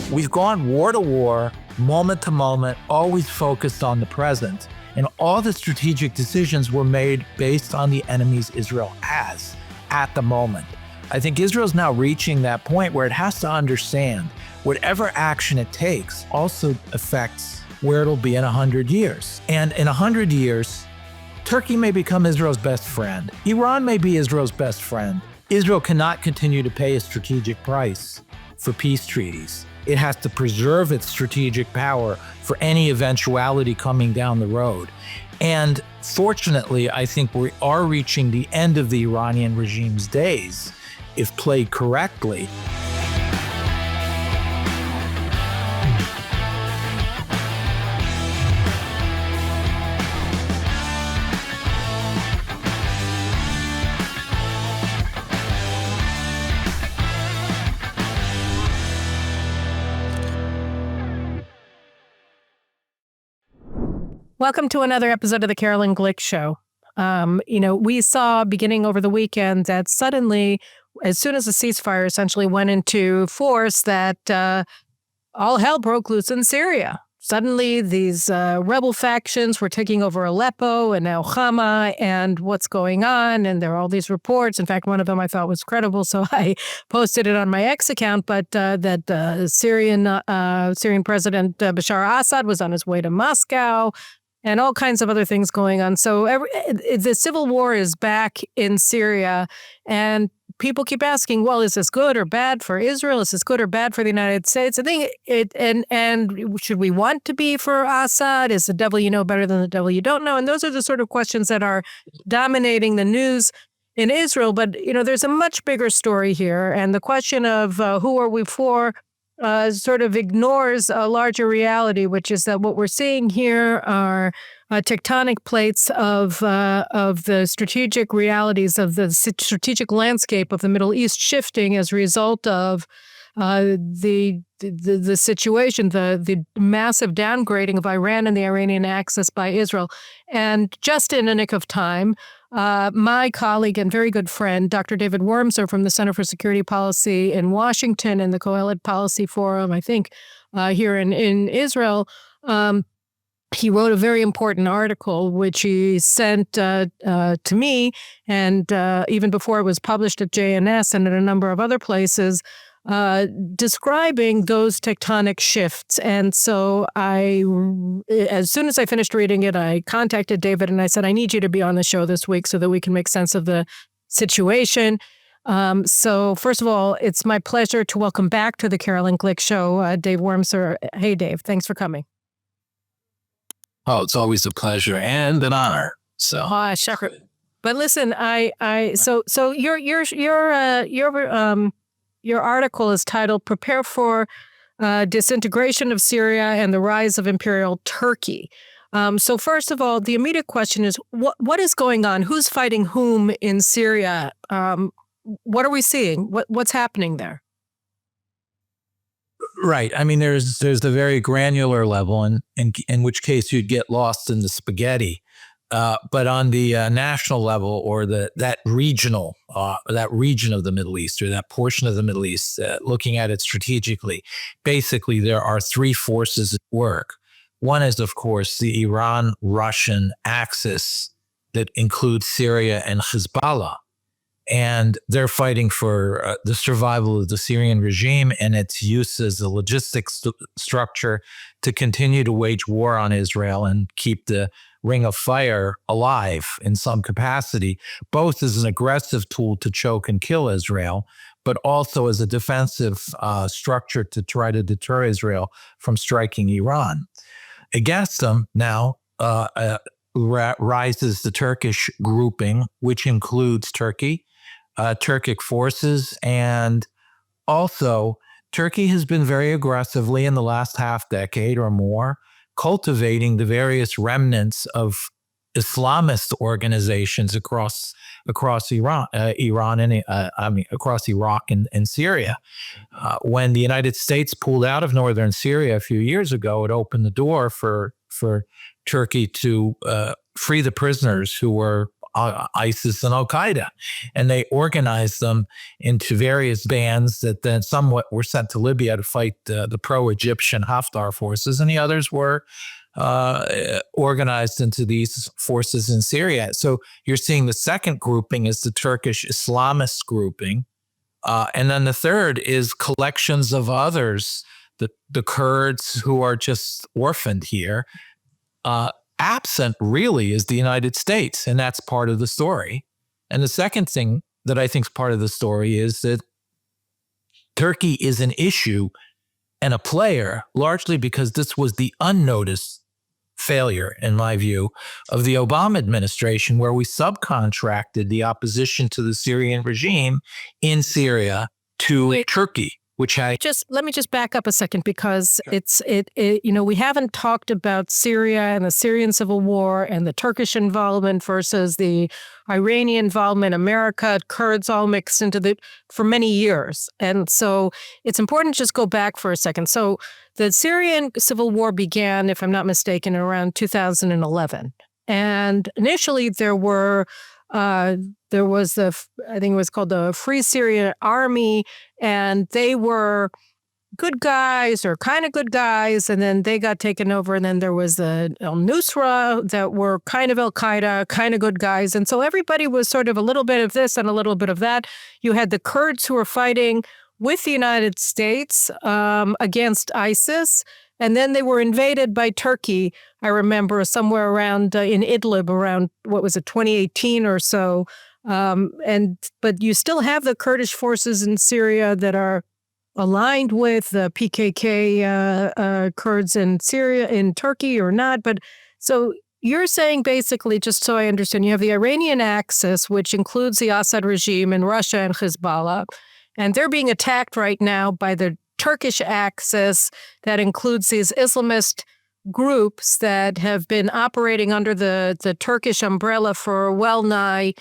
We've gone war to war, moment to moment, always focused on the present. And all the strategic decisions were made based on the enemies Israel has at the moment. I think Israel's now reaching that point where it has to understand whatever action it takes also affects where it'll be in 100 years. And in 100 years, Turkey may become Israel's best friend. Iran may be Israel's best friend. Israel cannot continue to pay a strategic price for peace treaties. It has to preserve its strategic power for any eventuality coming down the road. And fortunately, I think we are reaching the end of the Iranian regime's days, if played correctly. Welcome to another episode of the Caroline Glick Show. We saw beginning over the weekend that suddenly, as soon as the ceasefire essentially went into force, that all hell broke loose in Syria. Suddenly, these rebel factions were taking over Aleppo and now Hama, and what's going on? And there are all these reports. In fact, one of them I thought was credible, so I posted it on my X account. But that Syrian President Bashar Assad was on his way to Moscow, and all kinds of other things going on. So the civil war is back in Syria, and people keep asking, well, is this good or bad for Israel? Is this good or bad for the United States? I think and should we want to be for Assad? Is the devil you know better than the devil you don't know? And those are the sort of questions that are dominating the news in Israel. But, there's a much bigger story here. And the question of who are we for sort of ignores a larger reality, which is that what we're seeing here are tectonic plates of the strategic realities of the strategic landscape of the Middle East shifting as a result of the situation, the massive downgrading of Iran and the Iranian axis by Israel. And just in a nick of time, my colleague and very good friend, Dr. David Wurmser from the Center for Security Policy in Washington and the Coalition Policy Forum, I think, here in Israel, he wrote a very important article, which he sent to me, and even before it was published at JNS and at a number of other places, describing those tectonic shifts. And so as soon as I finished reading it, I contacted David and I said, I need you to be on the show this week so that we can make sense of the situation. So first of all, it's my pleasure to welcome back to the Caroline Glick Show, Dave Wurmser. Hey, Dave, thanks for coming. Oh, it's always a pleasure and an honor. So, sure. But listen, so your article is titled "Prepare for Disintegration of Syria and the Rise of Imperial Turkey." So first of all, the immediate question is, what is going on? Who's fighting whom in Syria? What are we seeing? What's happening there? Right. I mean, there's the very granular level, in which case you'd get lost in the spaghetti. But on the national level, or that region of the Middle East, or that portion of the Middle East, looking at it strategically, basically there are three forces at work. One is, of course, the Iran-Russian axis that includes Syria and Hezbollah. And they're fighting for the survival of the Syrian regime and its use as a logistics structure to continue to wage war on Israel and keep the Ring of Fire alive in some capacity, both as an aggressive tool to choke and kill Israel, but also as a defensive structure to try to deter Israel from striking Iran. Against them now rises the Turkish grouping, which includes Turkey, Turkic forces, and also Turkey has been very aggressively in the last half decade or more cultivating the various remnants of Islamist organizations across across Iraq and Syria. When the United States pulled out of northern Syria a few years ago, it opened the door for Turkey to free the prisoners who were ISIS and Al-Qaeda. And they organized them into various bands that then somewhat were sent to Libya to fight the pro-Egyptian Haftar forces, and the others were organized into these forces in Syria. So you're seeing the second grouping is the Turkish-Islamist grouping. And then the third is collections of others, the Kurds who are just orphaned here. Absent really is the United States, and that's part of the story. And the second thing that I think is part of the story is that Turkey is an issue and a player largely because this was the unnoticed failure, in my view, of the Obama administration, where we subcontracted the opposition to the Syrian regime in Syria to Turkey. Let me just back up a second, because we haven't talked about Syria and the Syrian civil war and the Turkish involvement versus the Iranian involvement, America, Kurds all mixed into for many years. And so it's important to just go back for a second. So the Syrian civil war began, if I'm not mistaken, around 2011. And initially there was I think it was called the Free Syrian Army, and they were good guys or kind of good guys, and then they got taken over, and then there was the al-Nusra that were kind of al-Qaeda, kind of good guys, and so everybody was sort of a little bit of this and a little bit of that. You had the Kurds who were fighting with the United States against ISIS, and then they were invaded by Turkey, I remember, somewhere around in Idlib around, 2018 or so. But you still have the Kurdish forces in Syria that are aligned with the PKK Kurds in Syria, in Turkey or not. But so you're saying basically, just so I understand, you have the Iranian axis, which includes the Assad regime and Russia and Hezbollah, and they're being attacked right now by the Turkish axis that includes these Islamist groups that have been operating under the Turkish umbrella for well nigh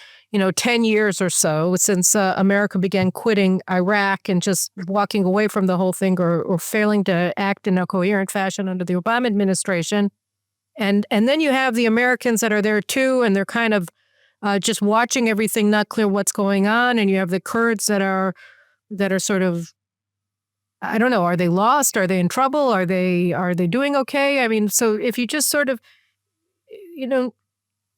10 years or so, since America began quitting Iraq and just walking away from the whole thing, or failing to act in a coherent fashion under the Obama administration. And then you have the Americans that are there too, and they're kind of just watching everything, not clear what's going on. And you have the Kurds that are sort of, I don't know, are they lost? Are they in trouble? Are they doing okay? I mean, so if you just sort of,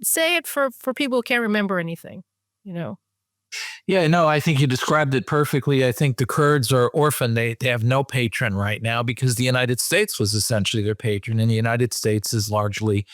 say it for people who can't remember anything, Yeah, no, I think you described it perfectly. I think the Kurds are orphaned. They have no patron right now because the United States was essentially their patron, and the United States has largely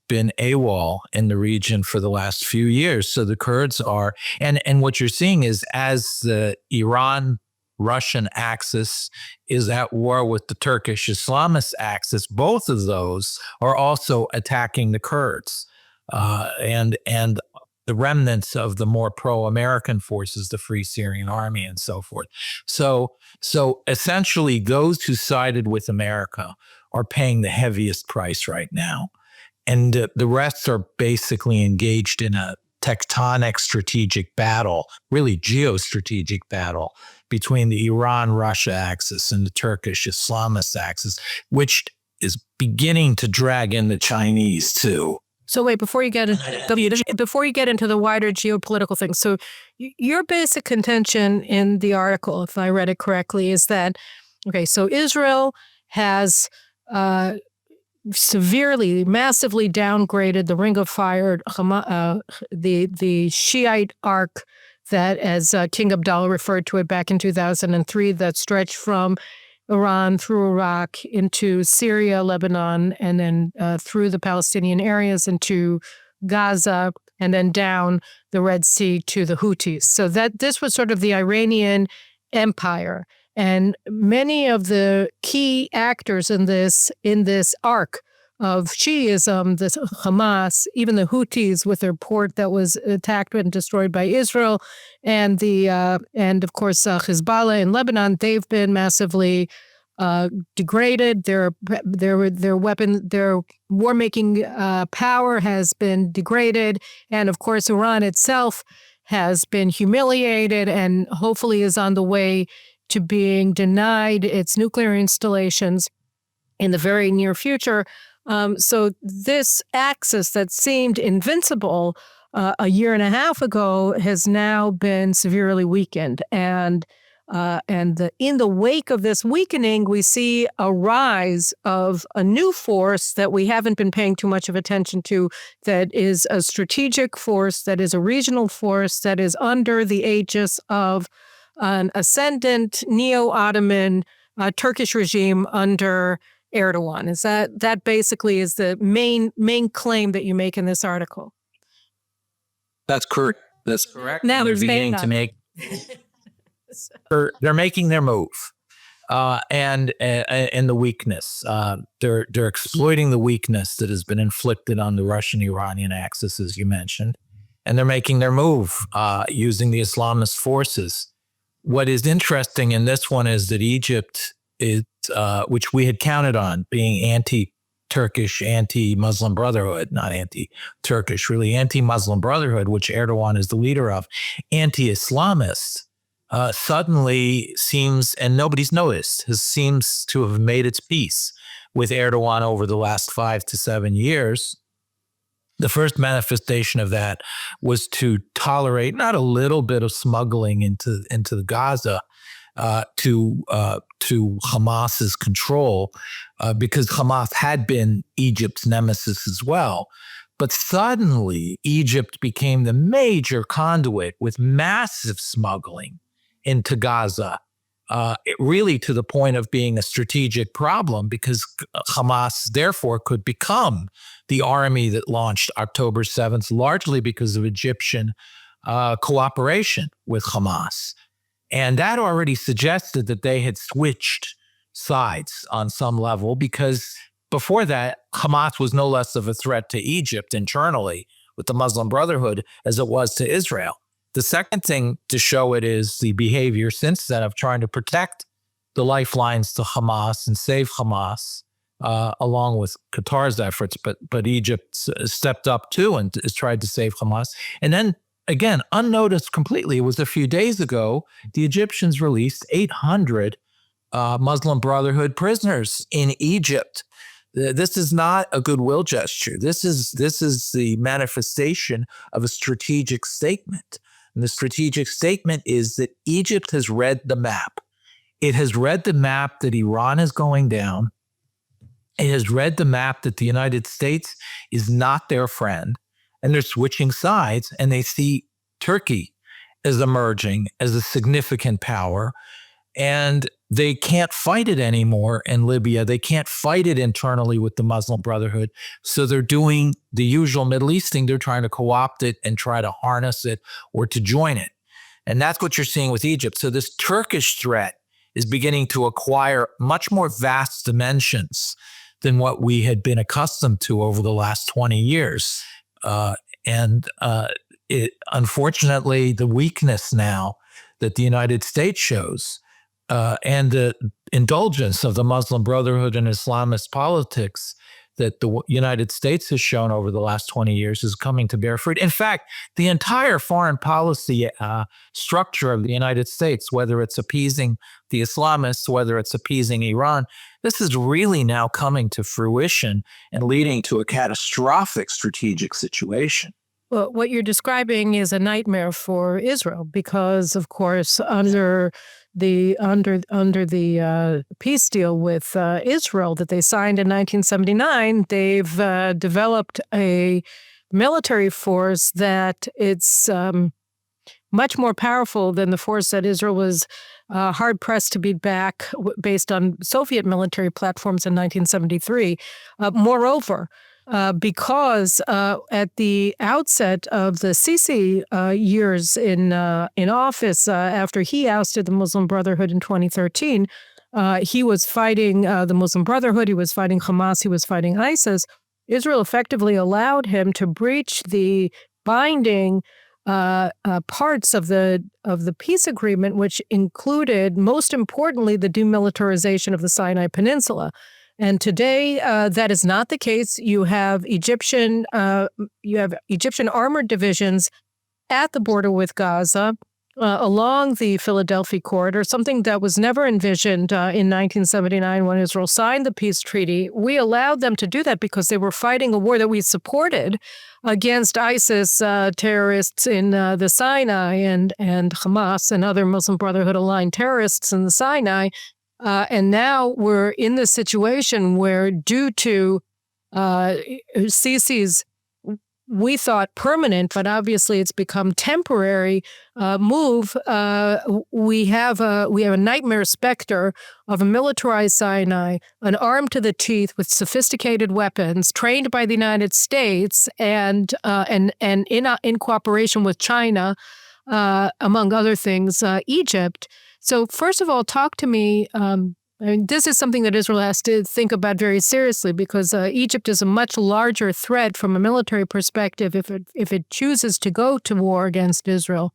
been AWOL in the region for the last few years. So the Kurds are, and what you're seeing is as the Iran-Russian axis is at war with the Turkish-Islamist axis, both of those are also attacking the Kurds and the remnants of the more pro-American forces, the Free Syrian Army and so forth. So essentially those who sided with America are paying the heaviest price right now. And the rest are basically engaged in a tectonic strategic battle, really geostrategic battle between the Iran-Russia axis and the Turkish-Islamist axis, which is beginning to drag in the Chinese too. So wait, before you get into the wider geopolitical thing, so your basic contention in the article, if I read it correctly, is that, okay, so Israel has severely, massively downgraded the Ring of Fire, the Shiite arc that, as King Abdullah referred to it back in 2003, that stretched from Iran through Iraq into Syria, Lebanon, and then through the Palestinian areas into Gaza, and then down the Red Sea to the Houthis. So that this was sort of the Iranian empire. And many of the key actors in this arc of Shiism, this Hamas, even the Houthis with their port that was attacked and destroyed by Israel, and of course Hezbollah in Lebanon, they've been massively degraded. Their war-making power has been degraded, and of course Iran itself has been humiliated and hopefully is on the way to being denied its nuclear installations in the very near future. So this axis that seemed invincible a year and a half ago has now been severely weakened. And in the wake of this weakening, we see a rise of a new force that we haven't been paying too much of attention to, that is a strategic force, that is a regional force, that is under the aegis of an ascendant neo-Ottoman Turkish regime under Erdogan. Is that basically is the main claim that you make in this article? That's correct. That's correct. Now they're there's beginning to make. They're making their move, and the weakness. They're exploiting the weakness that has been inflicted on the Russian-Iranian axis, as you mentioned, and they're making their move using the Islamist forces. What is interesting in this one is that Egypt is, which we had counted on being anti-Turkish, anti-Muslim Brotherhood, not anti-Turkish, really anti-Muslim Brotherhood, which Erdogan is the leader of, anti-Islamist, suddenly seems, and nobody's noticed, seems to have made its peace with Erdogan over the last 5 to 7 years. The first manifestation of that was to tolerate not a little bit of smuggling into Gaza to Hamas's control, because Hamas had been Egypt's nemesis as well. But suddenly, Egypt became the major conduit with massive smuggling into Gaza, really to the point of being a strategic problem, because Hamas therefore could become the army that launched October 7th, largely because of Egyptian cooperation with Hamas. And that already suggested that they had switched sides on some level, because before that, Hamas was no less of a threat to Egypt internally with the Muslim Brotherhood as it was to Israel. The second thing to show it is the behavior since then of trying to protect the lifelines to Hamas and save Hamas, along with Qatar's efforts. But Egypt stepped up too and has tried to save Hamas. And then again, unnoticed completely, it was a few days ago, the Egyptians released 800 Muslim Brotherhood prisoners in Egypt. This is not a goodwill gesture. This is the manifestation of a strategic statement. And the strategic statement is that Egypt has read the map. It has read the map that Iran is going down. It has read the map that the United States is not their friend. And they're switching sides, and they see Turkey as emerging as a significant power. And they can't fight it anymore in Libya. They can't fight it internally with the Muslim Brotherhood. So they're doing the usual Middle East thing. They're trying to co-opt it and try to harness it or to join it. And that's what you're seeing with Egypt. So this Turkish threat is beginning to acquire much more vast dimensions than what we had been accustomed to over the last 20 years. Unfortunately, the weakness now that the United States shows, and the indulgence of the Muslim Brotherhood and Islamist politics that the United States has shown over the last 20 years is coming to bear fruit. In fact, the entire foreign policy structure of the United States, whether it's appeasing the Islamists, whether it's appeasing Iran, this is really now coming to fruition and leading to a catastrophic strategic situation. Well, what you're describing is a nightmare for Israel because, of course, under the peace deal with Israel that they signed in 1979, they've developed a military force that it's much more powerful than the force that Israel was hard-pressed to beat back based on Soviet military platforms in 1973. Moreover, because at the outset of the Sisi years in office, after he ousted the Muslim Brotherhood in 2013, he was fighting the Muslim Brotherhood, he was fighting Hamas, he was fighting ISIS. Israel effectively allowed him to breach the binding parts of the peace agreement, which included, most importantly, the demilitarization of the Sinai Peninsula. And today, that is not the case. You have Egyptian armored divisions at the border with Gaza, along the Philadelphia corridor, something that was never envisioned in 1979 when Israel signed the peace treaty. We allowed them to do that because they were fighting a war that we supported against ISIS terrorists in the Sinai and Hamas and other Muslim Brotherhood-aligned terrorists in the Sinai. And now we're in this situation where, due to Sisi's, we thought permanent, but obviously it's become temporary move. We have a nightmare specter of a militarized Sinai, an armed to the teeth with sophisticated weapons, trained by the United States, and in cooperation with China, among other things, Egypt. So first of all, talk to me. This is something that Israel has to think about very seriously, because Egypt is a much larger threat from a military perspective if it chooses to go to war against Israel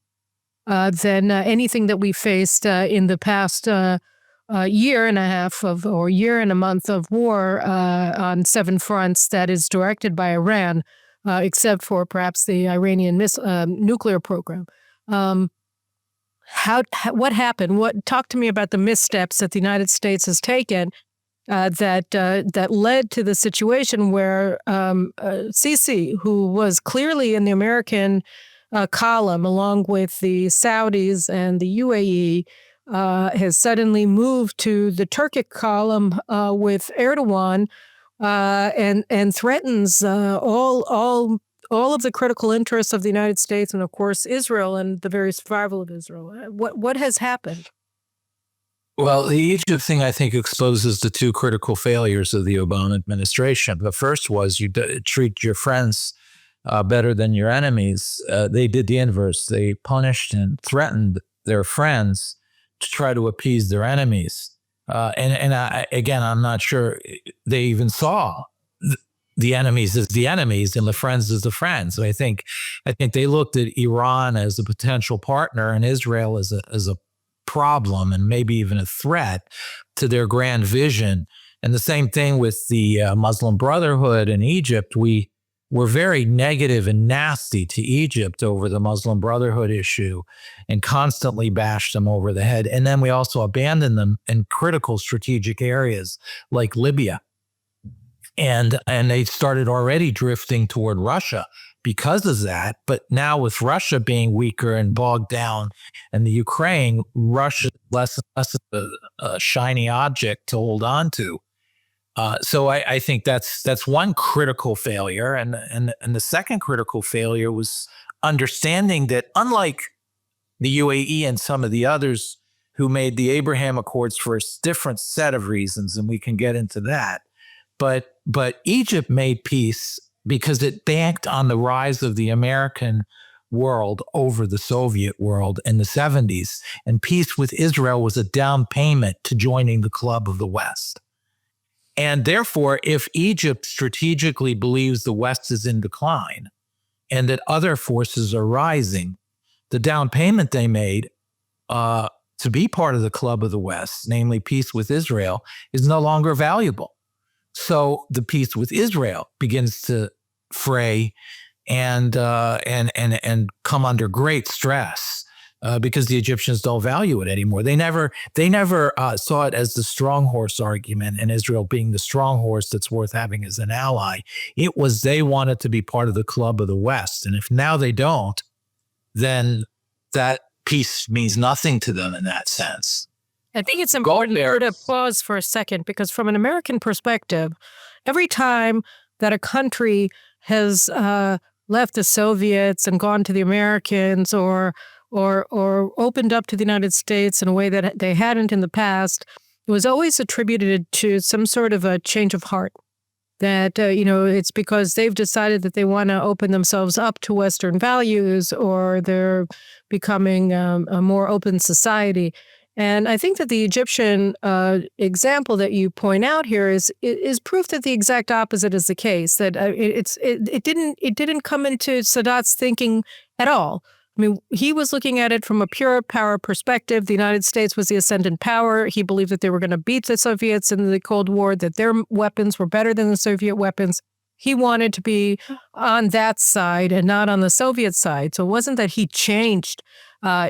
than anything that we faced in the past year and a half or year and a month of war on 7 fronts that is directed by Iran, except for perhaps the Iranian nuclear program. What happened? Talk to me about the missteps that the United States has taken that led to the situation where Sisi, who was clearly in the American column along with the Saudis and the UAE, has suddenly moved to the Turkic column with Erdogan and threatens all of the critical interests of the United States and, of course, Israel and the very survival of Israel. What has happened? Well, the Egypt thing, I think, exposes the 2 critical failures of the Obama administration. The first was you treat your friends better than your enemies. They did the inverse. They punished and threatened their friends to try to appease their enemies. Again, I'm not sure they even saw the enemies as the enemies and the friends as the friends. So I think they looked at Iran as a potential partner and Israel as a problem and maybe even a threat to their grand vision. And the same thing with the Muslim Brotherhood in Egypt. We were very negative and nasty to Egypt over the Muslim Brotherhood issue and constantly bashed them over the head. And then we also abandoned them in critical strategic areas like Libya. And they started already drifting toward Russia because of that. But now with Russia being weaker and bogged down and the Ukraine, Russia less and less of a shiny object to hold on to. So I think that's one critical failure. And the second critical failure was understanding that, unlike the UAE and some of the others who made the Abraham Accords for a different set of reasons, and we can get into that, but Egypt made peace because it banked on the rise of the American world over the Soviet world in the 70s. And peace with Israel was a down payment to joining the club of the West. And therefore, if Egypt strategically believes the West is in decline and that other forces are rising, the down payment they made to be part of the club of the West, namely peace with Israel, is no longer valuable. So the peace with Israel begins to fray and come under great stress because the Egyptians don't value it anymore. They never saw it as the strong horse argument, and Israel being the strong horse that's worth having as an ally. It was they wanted to be part of the club of the West, and if now they don't, then that peace means nothing to them in that sense. I think it's important to pause for a second, because from an American perspective, every time that a country has left the Soviets and gone to the Americans or opened up to the United States in a way that they hadn't in the past, it was always attributed to some sort of a change of heart. That, it's because they've decided that they want to open themselves up to Western values, or they're becoming a more open society. And I think that the Egyptian example that you point out here is proof that the exact opposite is the case. That it didn't come into Sadat's thinking at all. I mean, he was looking at it from a pure power perspective. The United States was the ascendant power. He believed that they were going to beat the Soviets in the Cold War, that their weapons were better than the Soviet weapons. He wanted to be on that side and not on the Soviet side. So it wasn't that he changed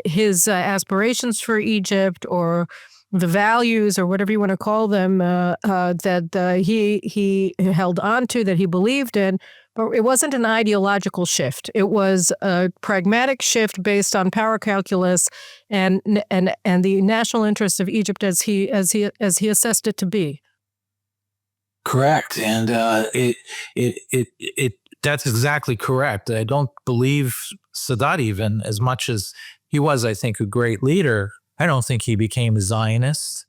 his aspirations for Egypt, or the values, or whatever you want to call them, that he held on to, that he believed in. But it wasn't an ideological shift. It was a pragmatic shift based on power calculus and the national interests of Egypt as he assessed it to be. Correct, and that's exactly correct. I don't believe Sadat, even as much as he was, I think, a great leader, I don't think he became a Zionist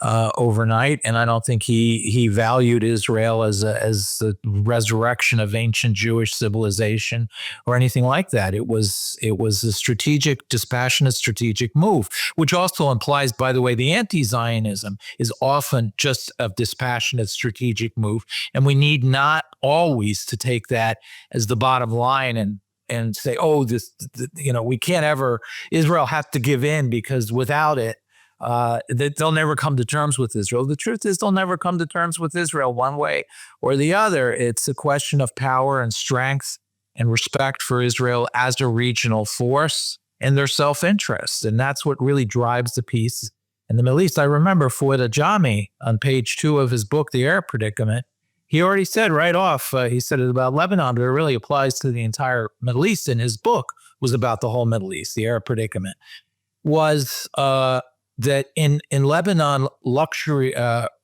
overnight, and I don't think he valued Israel as the resurrection of ancient Jewish civilization or anything like that. It was a strategic, dispassionate strategic move, which also implies, by the way, the anti-Zionism is often just a dispassionate strategic move, and we need not always to take that as the bottom line and say, oh, we can't ever, Israel has to give in because without it, they'll never come to terms with Israel. The truth is they'll never come to terms with Israel one way or the other. It's a question of power and strength and respect for Israel as a regional force and their self-interest. And that's what really drives the peace in the Middle East. I remember Fouad Ajami on page 2 of his book, The Arab Predicament, he already said right off, he said it about Lebanon, but it really applies to the entire Middle East. And his book was about the whole Middle East, The Arab Predicament, was that in Lebanon, luxury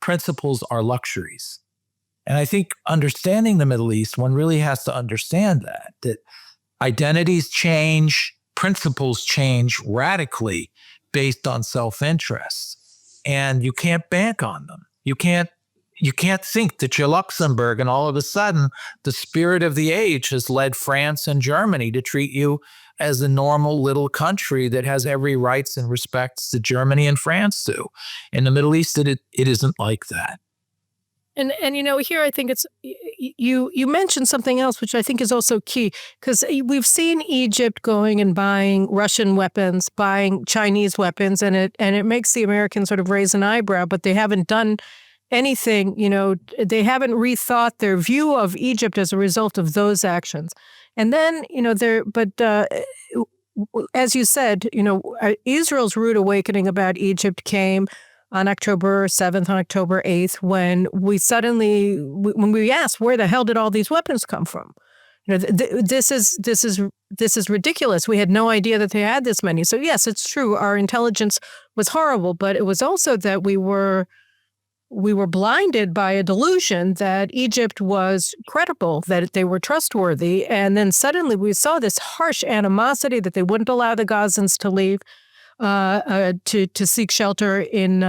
principles are luxuries. And I think understanding the Middle East, one really has to understand that identities change, principles change radically based on self-interest. And you can't bank on them. You can't think that you're Luxembourg and all of a sudden the spirit of the age has led France and Germany to treat you as a normal little country that has every rights and respects that Germany and France do. In the Middle East, it isn't like that. And here I think it's you mentioned something else which I think is also key, because we've seen Egypt going and buying Russian weapons, buying Chinese weapons, and it makes the Americans sort of raise an eyebrow, but they haven't done anything. They haven't rethought their view of Egypt as a result of those actions. And then, as you said, Israel's rude awakening about Egypt came on October 7th, on October 8th, when we asked, where the hell did all these weapons come from? This is ridiculous. We had no idea that they had this many. So yes, it's true. Our intelligence was horrible, but it was also that we were blinded by a delusion that Egypt was credible, that they were trustworthy. And then suddenly we saw this harsh animosity that they wouldn't allow the Gazans to leave to seek shelter in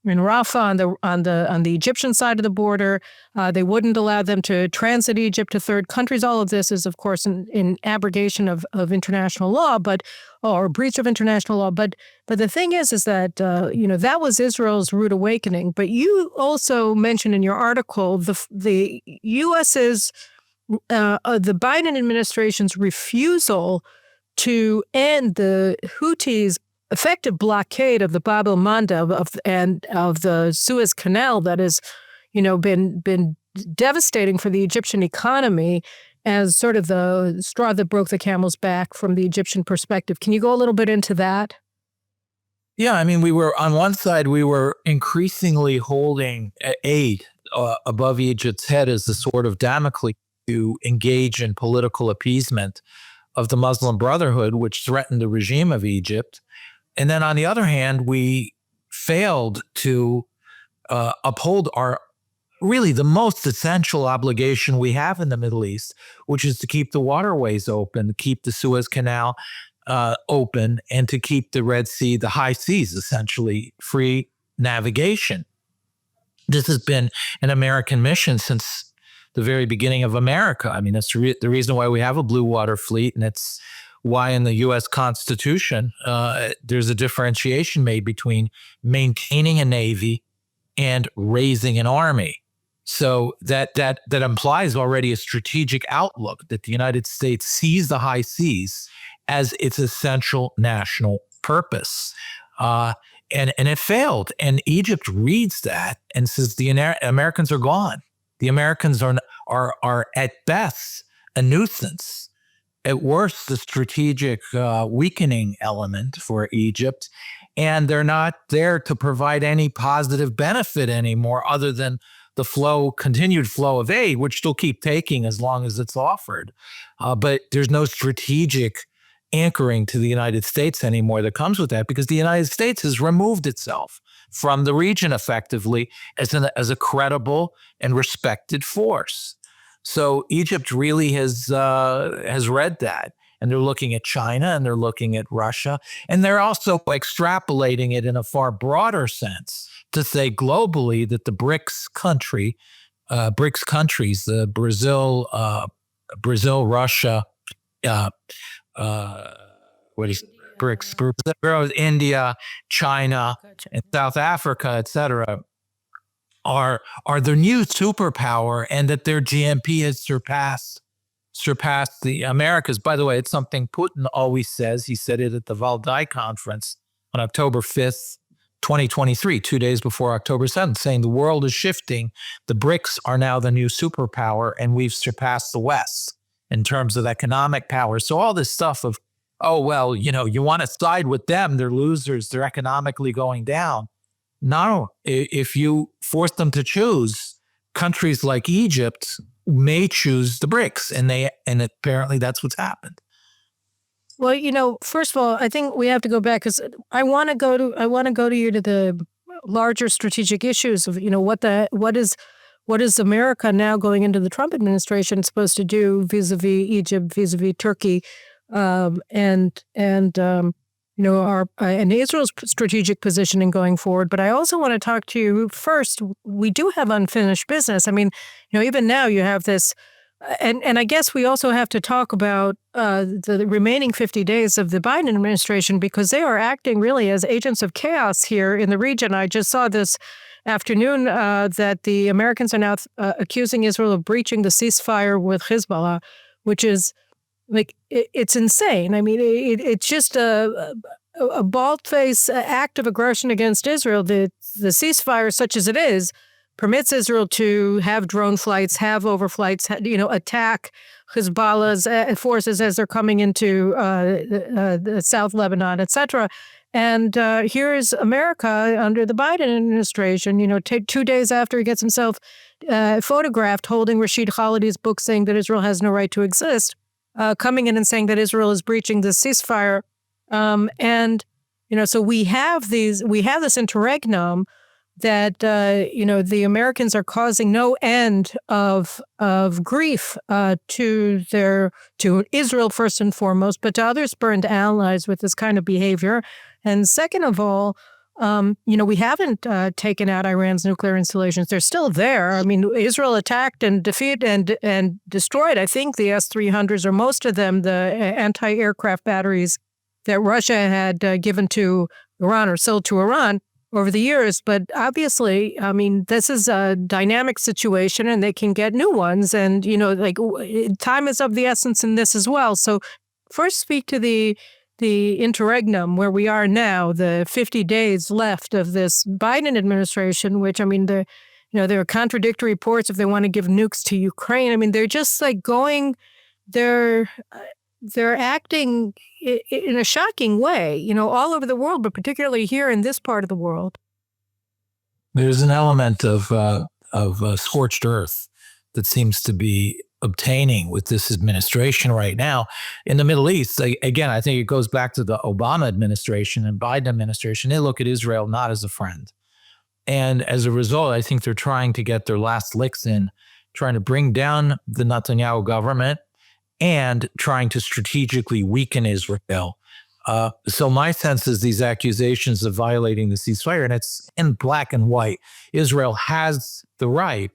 Rafah on the Egyptian side of the border. They wouldn't allow them to transit Egypt to third countries. All of this is, of course, in abrogation of international law, or breach of international law. But the thing is that that was Israel's rude awakening. But you also mentioned in your article the U.S.'s the Biden administration's refusal to end the Houthis' effective blockade of the Bab el-Mandeb of the Suez Canal that has, been devastating for the Egyptian economy as sort of the straw that broke the camel's back from the Egyptian perspective. Can you go a little bit into that? Yeah, I mean, we were on one side, we were increasingly holding aid above Egypt's head as the sword of Damocles to engage in political appeasement of the Muslim Brotherhood, which threatened the regime of Egypt. And then on the other hand, we failed to uphold really the most essential obligation we have in the Middle East, which is to keep the waterways open, to keep the Suez Canal open, and to keep the Red Sea, the high seas, essentially free navigation. This has been an American mission since the very beginning of America. I mean, that's the reason why we have a blue water fleet, and it's why in the U.S. Constitution there's a differentiation made between maintaining a navy and raising an army. So that implies already a strategic outlook that the United States sees the high seas as its essential national purpose. And it failed. And Egypt reads that and says the Americans are gone. The Americans are at best a nuisance. at worst, the strategic weakening element for Egypt. And they're not there to provide any positive benefit anymore other than the continued flow of aid, which they'll keep taking as long as it's offered. But there's no strategic anchoring to the United States anymore that comes with that, because the United States has removed itself from the region effectively as a credible and respected force. So Egypt really has read that. And they're looking at China and they're looking at Russia. And they're also extrapolating it in a far broader sense to say globally that the BRICS countries, the Brazil, Russia, BRICS, India, China, and South Africa, et cetera, are the new superpower, and that their GNP has surpassed the Americas. By the way, it's something Putin always says. He said it at the Valdai conference on October 5th, 2023, 2 days before October 7th, saying the world is shifting. The BRICS are now the new superpower, and we've surpassed the West in terms of economic power. So all this stuff of, oh, well, you want to side with them, they're losers, they're economically going down. No, if you force them to choose, countries like Egypt may choose the BRICS, and apparently that's what's happened. Well, first of all, I think we have to go back, because I want to go to you to the larger strategic issues of what is America now going into the Trump administration supposed to do vis-a-vis Egypt, vis-a-vis Turkey, and Israel's strategic positioning going forward. But I also want to talk to you first. We do have unfinished business. I mean, even now you have this, and I guess we also have to talk about the remaining 50 days of the Biden administration, because they are acting really as agents of chaos here in the region. I just saw this afternoon that the Americans are now accusing Israel of breaching the ceasefire with Hezbollah, which is it's insane. I mean, it's just a bald-faced act of aggression against Israel. The ceasefire, such as it is, permits Israel to have drone flights, have overflights, attack Hezbollah's forces as they're coming into the South Lebanon, et cetera. And here is America under the Biden administration, 2 days after he gets himself photographed holding Rashid Khalidi's book saying that Israel has no right to exist, coming in and saying that Israel is breaching the ceasefire. So we have this interregnum that, the Americans are causing no end of grief to Israel first and foremost, but to other spurned allies with this kind of behavior. And second of all, we haven't taken out Iran's nuclear installations. They're still there. I mean, Israel attacked and defeated and destroyed, I think, the S-300s, or most of them, the anti-aircraft batteries that Russia had given to Iran or sold to Iran over the years. But obviously, I mean, this is a dynamic situation, and they can get new ones. And, time is of the essence in this as well. So first speak to the interregnum where we are now, the 50 days left of this Biden administration, which, I mean, there are contradictory reports if they want to give nukes to Ukraine. I mean, they're just they're acting in a shocking way, all over the world, but particularly here in this part of the world. There's an element of scorched earth that seems to be obtaining with this administration right now in the Middle East. Again, I think it goes back to the Obama administration and Biden administration. They look at Israel not as a friend. And as a result, I think they're trying to get their last licks in, trying to bring down the Netanyahu government and trying to strategically weaken Israel. So my sense is these accusations of violating the ceasefire, and it's in black and white, Israel has the right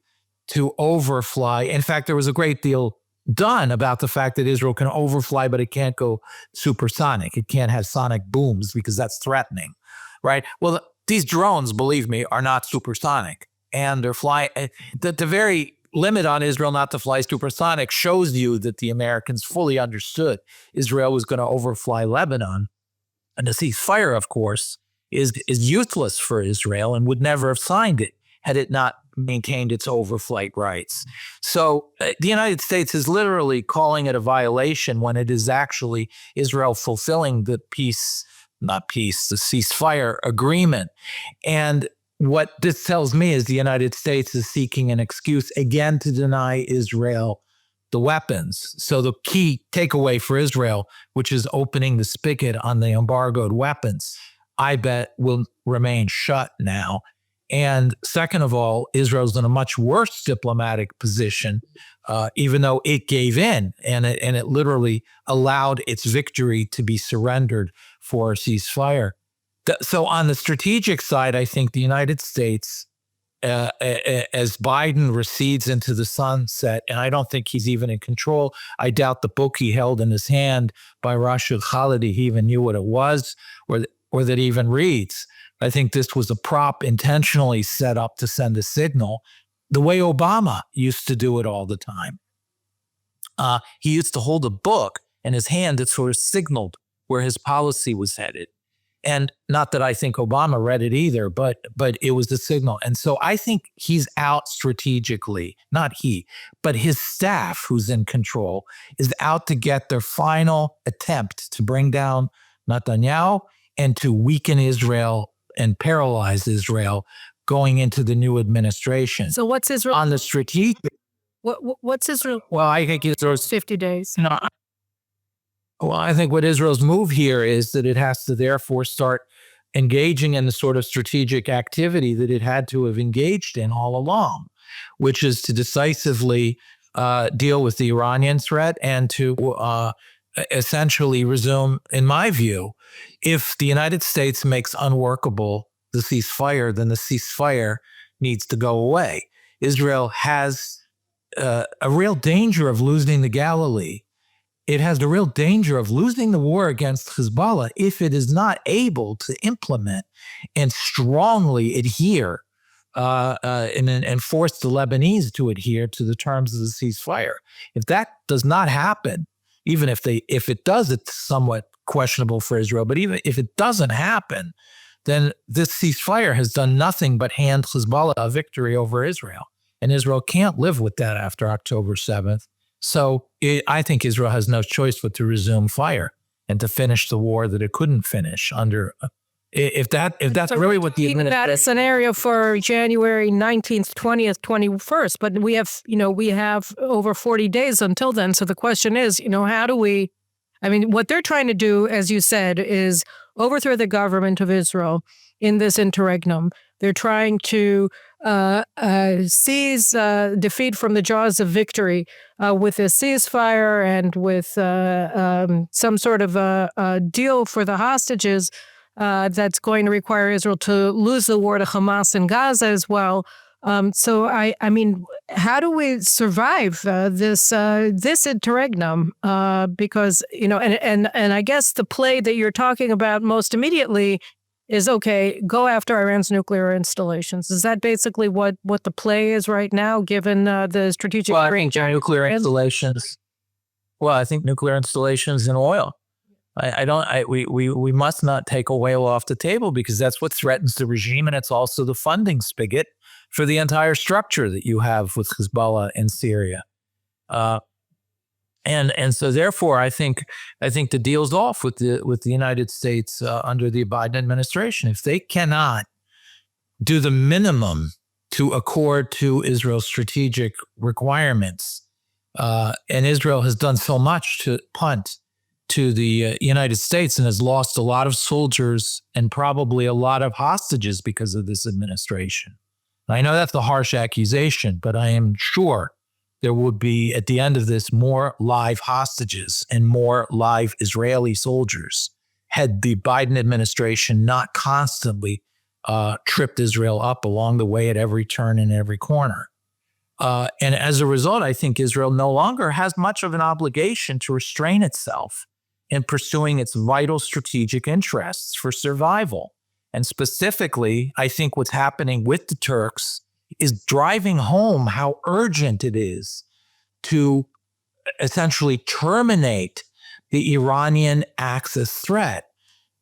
to overfly. In fact, there was a great deal done about the fact that Israel can overfly, but it can't go supersonic. It can't have sonic booms because that's threatening, right? Well, these drones, believe me, are not supersonic, and they're flying. The very limit on Israel not to fly supersonic shows you that the Americans fully understood Israel was going to overfly Lebanon. And the ceasefire, of course, is useless for Israel and would never have signed it had it not maintained its overflight rights. So the United States is literally calling it a violation when it is actually Israel fulfilling the the ceasefire agreement. And what this tells me is the United States is seeking an excuse again to deny Israel the weapons. So the key takeaway for Israel, which is opening the spigot on the embargoed weapons, I bet will remain shut now. And second of all, Israel's in a much worse diplomatic position, even though it gave in and it literally allowed its victory to be surrendered for a ceasefire. So on the strategic side, I think the United States, as Biden recedes into the sunset, and I don't think he's even in control. I doubt the book he held in his hand by Rashid Khalidi, he even knew what it was or that he even reads. I think this was a prop intentionally set up to send a signal, the way Obama used to do it all the time. He used to hold a book in his hand that sort of signaled where his policy was headed. And not that I think Obama read it either, but it was the signal. And so I think he's out strategically, not he, but his staff who's in control is out to get their final attempt to bring down Netanyahu and to weaken Israel and paralyze Israel going into the new administration. So what's Israel? On the strategic. What's Israel? Well, I think Israel's 50 days. Well, I think what Israel's move here is that it has to therefore start engaging in the sort of strategic activity that it had to have engaged in all along, which is to decisively deal with the Iranian threat and to essentially resume, in my view, if the United States makes unworkable the ceasefire, then the ceasefire needs to go away. Israel has a real danger of losing the Galilee. It has the real danger of losing the war against Hezbollah if it is not able to implement and strongly adhere and force the Lebanese to adhere to the terms of the ceasefire. If that does not happen, even if it does, it's somewhat questionable for Israel. But even if it doesn't happen, then this ceasefire has done nothing but hand Hezbollah a victory over Israel. And Israel can't live with that after October 7th. So I think Israel has no choice but to resume fire and to finish the war that it couldn't finish under. If that's So really what the that administration. scenario for January 19th, 20th, 21st, but we have over 40 days until then. So the question is, how do we? I mean, what they're trying to do, as you said, is overthrow the government of Israel in this interregnum. They're trying to seize defeat from the jaws of victory with a ceasefire and with some sort of a deal for the hostages that's going to require Israel to lose the war to Hamas in Gaza as well. So I mean, how do we survive this interregnum? Because and I guess the play that you're talking about most immediately is, okay, go after Iran's nuclear installations. Is that basically what the play is right now, given the strategic? Well, I think nuclear installations. Well, I think nuclear installations in oil. We must not take oil off the table because that's what threatens the regime, and it's also the funding spigot for the entire structure that you have with Hezbollah in Syria. And so therefore, I think the deal's off with the United States under the Biden administration. If they cannot do the minimum to accord to Israel's strategic requirements, and Israel has done so much to punt to the United States and has lost a lot of soldiers and probably a lot of hostages because of this administration. And I know that's a harsh accusation, but I am sure there would be, at the end of this, more live hostages and more live Israeli soldiers had the Biden administration not constantly tripped Israel up along the way at every turn and every corner. And as a result, I think Israel no longer has much of an obligation to restrain itself in pursuing its vital strategic interests for survival. And specifically, I think what's happening with the Turks is driving home how urgent it is to essentially terminate the Iranian axis threat.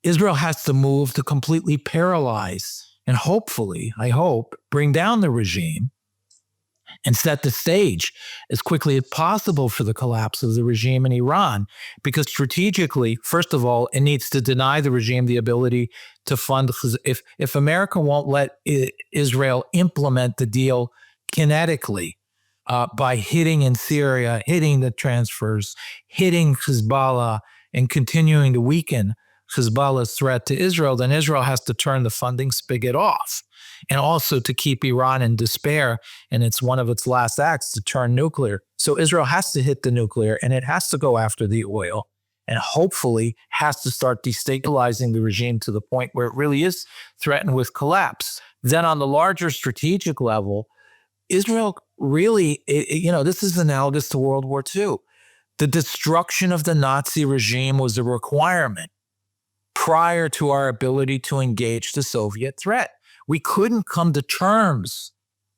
Israel has to move to completely paralyze and hopefully, I hope, bring down the regime and set the stage as quickly as possible for the collapse of the regime in Iran. Because strategically, first of all, it needs to deny the regime the ability to fund. If America won't let Israel implement the deal kinetically by hitting in Syria, hitting the transfers, hitting Hezbollah, and continuing to weaken Hezbollah's threat to Israel, then Israel has to turn the funding spigot off. And also to keep Iran in despair, and it's one of its last acts to turn nuclear. So Israel has to hit the nuclear, and it has to go after the oil, and hopefully has to start destabilizing the regime to the point where it really is threatened with collapse. Then on the larger strategic level, Israel really, this is analogous to World War II. The destruction of the Nazi regime was a requirement prior to our ability to engage the Soviet threat. We couldn't come to terms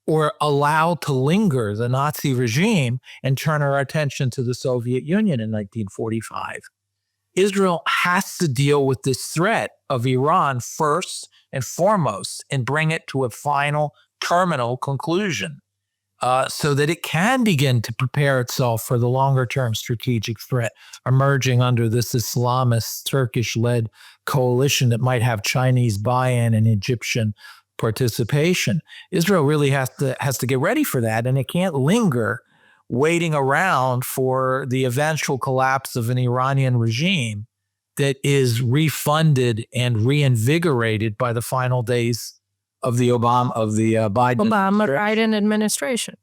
or allow to linger the Nazi regime and turn our attention to the Soviet Union in 1945. Israel has to deal with this threat of Iran first and foremost and bring it to a final terminal conclusion so that it can begin to prepare itself for the longer-term strategic threat emerging under this Islamist, Turkish-led coalition that might have Chinese buy-in and Egyptian participation. Israel really has to get ready for that, and it can't linger waiting around for the eventual collapse of an Iranian regime that is refunded and reinvigorated by the final days of the Biden administration.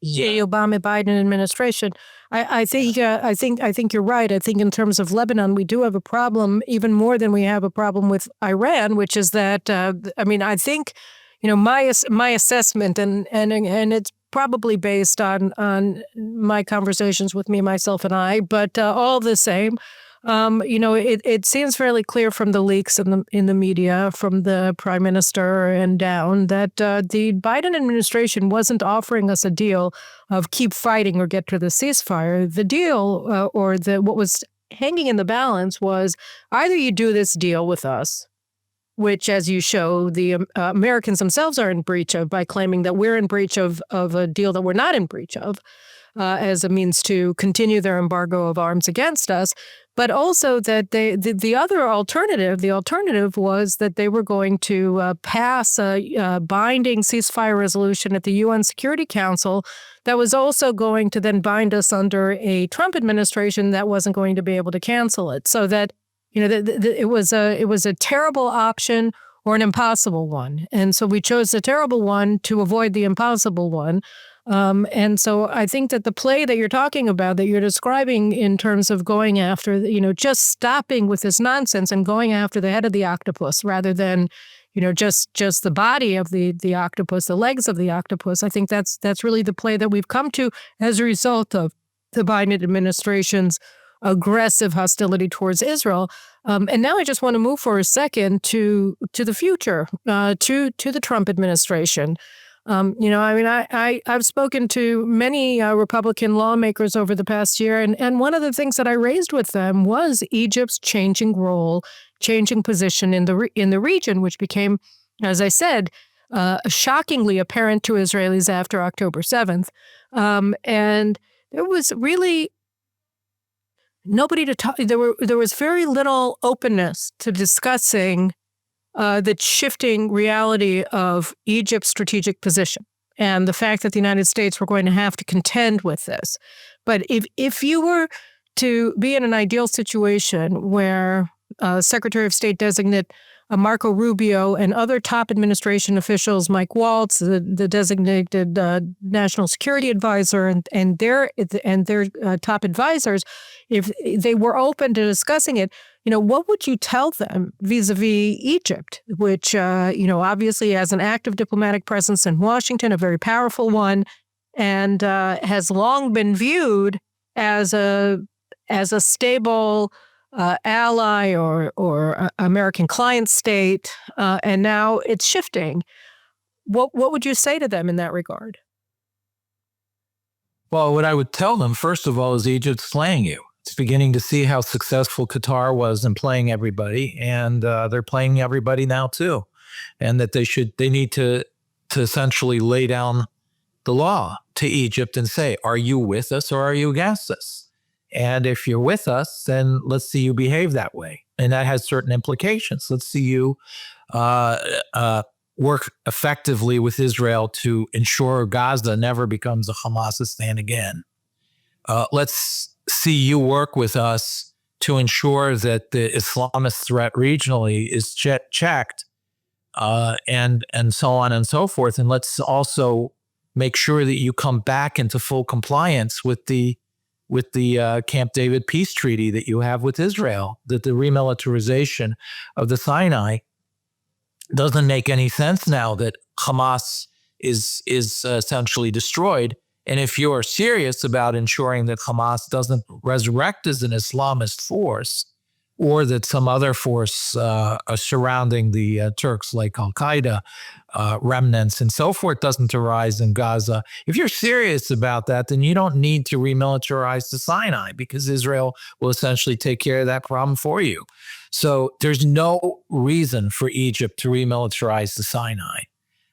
Yeah. The Obama-Biden administration. I think you're right. I think in terms of Lebanon, we do have a problem even more than we have a problem with Iran, which is that I think my assessment and it's probably based on my conversations with me, myself, and I, but all the same. It seems fairly clear from the leaks in the media, from the prime minister and down, that the Biden administration wasn't offering us a deal of keep fighting or get to the ceasefire. The deal what was hanging in the balance was either you do this deal with us, which, as you show, the Americans themselves are in breach of by claiming that we're in breach of a deal that we're not in breach of, as a means to continue their embargo of arms against us. But also that the other alternative was that they were going to pass a binding ceasefire resolution at the UN Security Council that was also going to then bind us under a Trump administration that wasn't going to be able to cancel it. So that it was a terrible option or an impossible one, and so we chose the terrible one to avoid the impossible one. And so I think that the play that you're talking about, that you're describing in terms of going after, just stopping with this nonsense and going after the head of the octopus rather than, just the body of the octopus, the legs of the octopus. I think that's really the play that we've come to as a result of the Biden administration's aggressive hostility towards Israel. And now I just want to move for a second to the future, to the Trump administration. I've spoken to many Republican lawmakers over the past year, and one of the things that I raised with them was Egypt's changing role, changing position in the region, which became, as I said, shockingly apparent to Israelis after October 7th. And there was really nobody to talk. There was very little openness to discussing the shifting reality of Egypt's strategic position and the fact that the United States were going to have to contend with this. But if you were to be in an ideal situation where Secretary of State designate Marco Rubio and other top administration officials, Mike Waltz, the designated national security advisor, and their top advisors, if they were open to discussing it, what would you tell them vis-a-vis Egypt, which obviously has an active diplomatic presence in Washington, a very powerful one, and has long been viewed as a stable ally or American client state, and now it's shifting. What would you say to them in that regard? Well, what I would tell them, first of all, is Egypt's playing you. It's beginning to see how successful Qatar was in playing everybody, and they're playing everybody now too, and that they need to essentially lay down the law to Egypt and say, are you with us or are you against us? And if you're with us, then let's see you behave that way. And that has certain implications. Let's see you work effectively with Israel to ensure Gaza never becomes a Hamasistan again. Let's see you work with us to ensure that the Islamist threat regionally is checked, and so on and so forth. And let's also make sure that you come back into full compliance with the Camp David peace treaty that you have with Israel, that the remilitarization of the Sinai doesn't make any sense now that Hamas is essentially destroyed. And if you're serious about ensuring that Hamas doesn't resurrect as an Islamist force, or that some other force surrounding the Turks like Al-Qaeda remnants and so forth doesn't arise in Gaza, if you're serious about that, then you don't need to remilitarize the Sinai, because Israel will essentially take care of that problem for you. So there's no reason for Egypt to remilitarize the Sinai.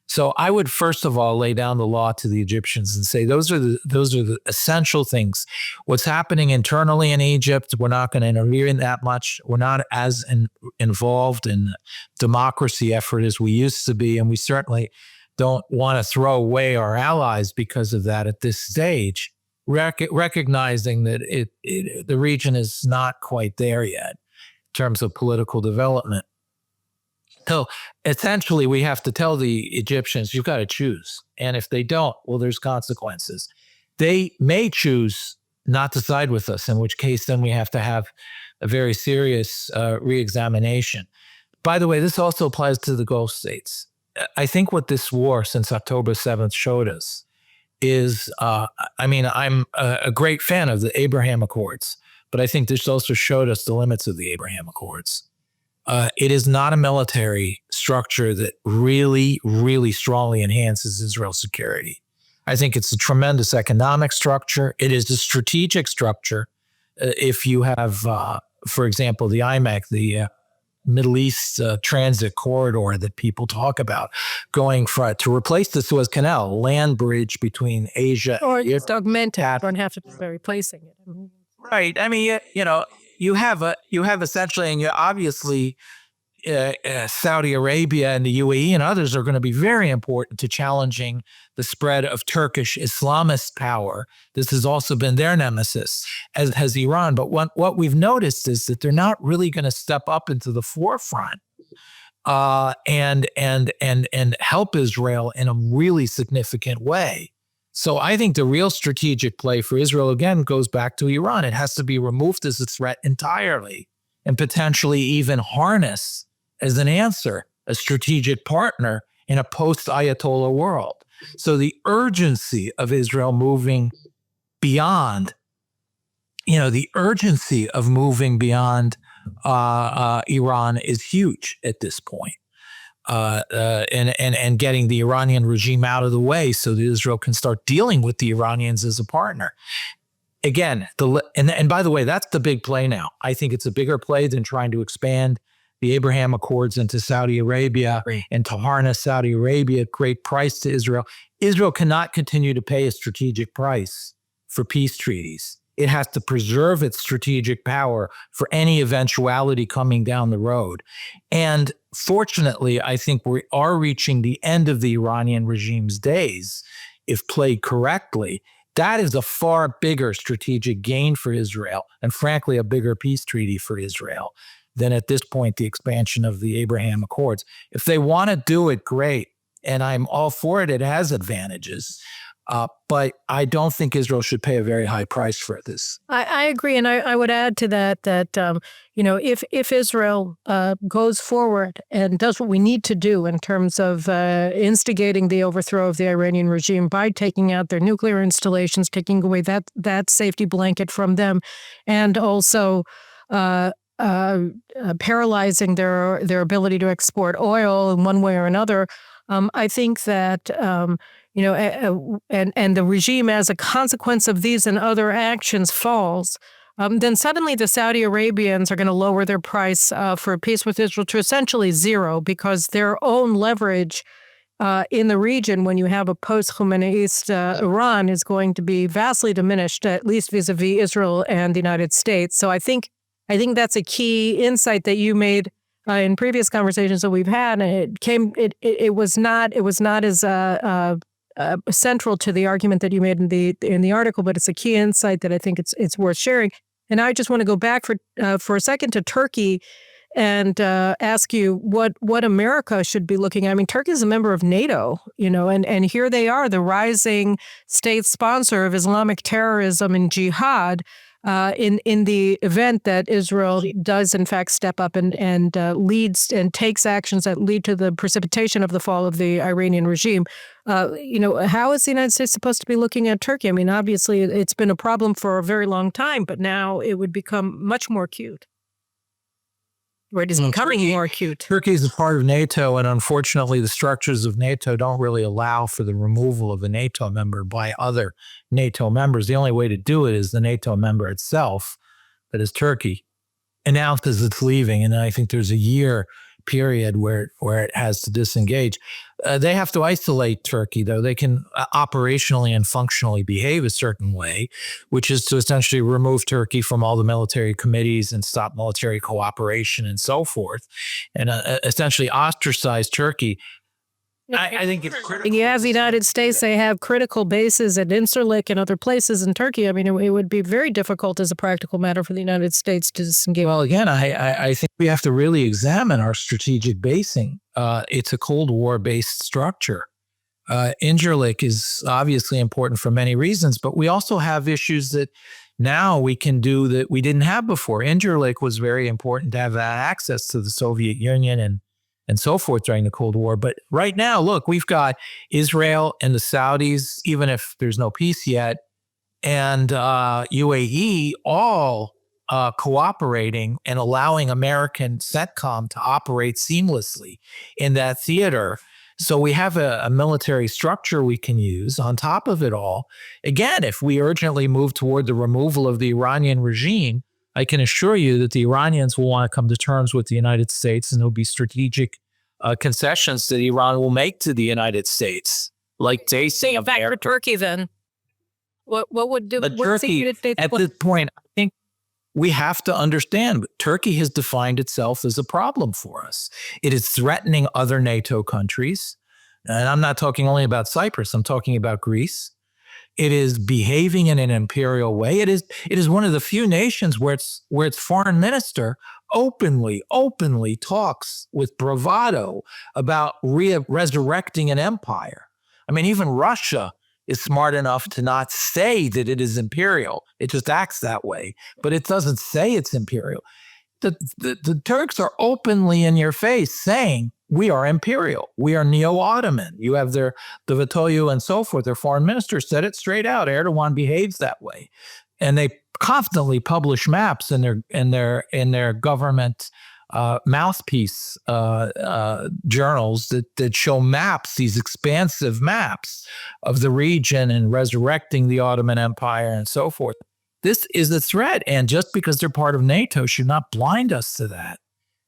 So I would first of all lay down the law to the Egyptians and say those are the essential things. What's happening internally in Egypt, we're not going to interfere in that much. We're not as involved in democracy effort as we used to be, and we certainly don't want to throw away our allies because of that at this stage. Recognizing that the region is not quite there yet in terms of political development. So essentially, we have to tell the Egyptians, you've got to choose. And if they don't, well, there's consequences. They may choose not to side with us, in which case then we have to have a very serious reexamination. By the way, this also applies to the Gulf states. I think what this war since October 7th showed us is, I'm a great fan of the Abraham Accords, but I think this also showed us the limits of the Abraham Accords. It is not a military structure that really, really strongly enhances Israel's security. I think it's a tremendous economic structure. It is a strategic structure. If you have, for example, the IMEC, the Middle East transit corridor that people talk about, going to replace the Suez Canal, a land bridge between Asia or and just augment it. You don't have to be replacing it. Right. I mean, you have essentially, and you obviously, Saudi Arabia and the UAE and others are going to be very important to challenging the spread of Turkish-Islamist power. This has also been their nemesis, as has Iran. But what we've noticed is that they're not really going to step up into the forefront and help Israel in a really significant way. So I think the real strategic play for Israel, again, goes back to Iran. It has to be removed as a threat entirely, and potentially even harness as an answer, a strategic partner in a post-Ayatollah world. So the urgency of Israel moving beyond, Iran is huge at this point. And getting the Iranian regime out of the way so that Israel can start dealing with the Iranians as a partner. Again, and by the way, that's the big play now. I think it's a bigger play than trying to expand the Abraham Accords into Saudi Arabia and to harness Saudi Arabia at great price to Israel. Israel cannot continue to pay a strategic price for peace treaties. It has to preserve its strategic power for any eventuality coming down the road. And fortunately, I think we are reaching the end of the Iranian regime's days, if played correctly. That is a far bigger strategic gain for Israel, and frankly, a bigger peace treaty for Israel than at this point the expansion of the Abraham Accords. If they want to do it, great. And I'm all for it. It has advantages. But I don't think Israel should pay a very high price for this. I agree. And I would add to that, if Israel goes forward and does what we need to do in terms of instigating the overthrow of the Iranian regime by taking out their nuclear installations, taking away that safety blanket from them, and also paralyzing their ability to export oil in one way or another, I think that and the regime, as a consequence of these and other actions, falls, then suddenly the Saudi Arabians are going to lower their price for peace with Israel to essentially zero, because their own leverage in the region when you have a post-Khomeineist Iran is going to be vastly diminished, at least vis-a-vis Israel and the United States. So I think that's a key insight that you made in previous conversations that we've had. And it was not as central to the argument that you made in the article, but it's a key insight that I think it's worth sharing. And I just want to go back for a second to Turkey and ask you what America should be looking at. I mean, Turkey is a member of NATO, and here they are, the rising state sponsor of Islamic terrorism and jihad. In the event that Israel does in fact step up and leads and takes actions that lead to the precipitation of the fall of the Iranian regime, how is the United States supposed to be looking at Turkey? I mean, obviously it's been a problem for a very long time, but now it would become much more acute. Or it is becoming more acute. Turkey is a part of NATO, and unfortunately, the structures of NATO don't really allow for the removal of a NATO member by other NATO members. The only way to do it is the NATO member itself, that is Turkey, announces it's leaving, and I think there's a year period where it has to disengage. They have to isolate Turkey, though. They can operationally and functionally behave a certain way, which is to essentially remove Turkey from all the military committees and stop military cooperation and so forth, and essentially ostracize Turkey. I think it's critical. You have the United States, they have critical bases at Incirlik and other places in Turkey. I mean, it would be very difficult as a practical matter for the United States to disengage. Well, again, I think we have to really examine our strategic basing. It's a Cold War-based structure. Incirlik is obviously important for many reasons, but we also have issues that now we can do that we didn't have before. Incirlik was very important to have that access to the Soviet Union and so forth during the Cold War. But right now, look, we've got Israel and the Saudis, even if there's no peace yet, and UAE all cooperating and allowing American CENTCOM to operate seamlessly in that theater. So we have a military structure we can use on top of it all. Again, if we urgently move toward the removal of the Iranian regime, I can assure you that the Iranians will want to come to terms with the United States, and there'll be strategic concessions that Iran will make to the United States. Like they say, back for Turkey, then what would do? Turkey at this point, I think we have to understand Turkey has defined itself as a problem for us. It is threatening other NATO countries, and I'm not talking only about Cyprus. I'm talking about Greece. It is behaving in an imperial way. It is one of the few nations where its foreign minister openly talks with bravado about resurrecting an empire. I mean, even Russia is smart enough to not say that it is imperial. It just acts that way, but it doesn't say it's imperial. The Turks are openly in your face saying, we are imperial. We are neo-Ottoman. You have the Vitoyu and so forth. Their foreign minister said it straight out. Erdogan behaves that way, and they constantly publish maps in their government mouthpiece journals that show maps, these expansive maps of the region and resurrecting the Ottoman Empire and so forth. This is a threat, and just because they're part of NATO should not blind us to that.